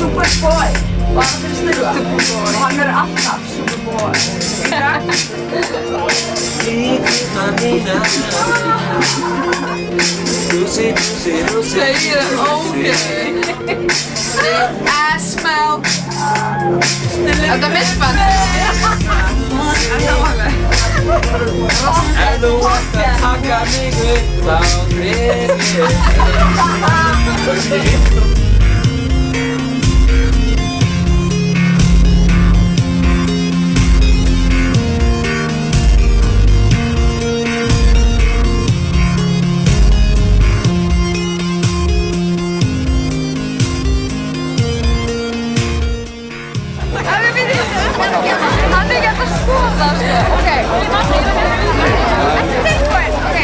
Superboy. Bara fyrir snilda. Superboy. Og hann verður alltaf Superboy. Segir ógeð. I smell. Þetta er mittband. Ef þú ert að taka mig upp á grefið. Hann er ekki hægt að skoða, sko. Ok. Ekki tilbúin. Ok.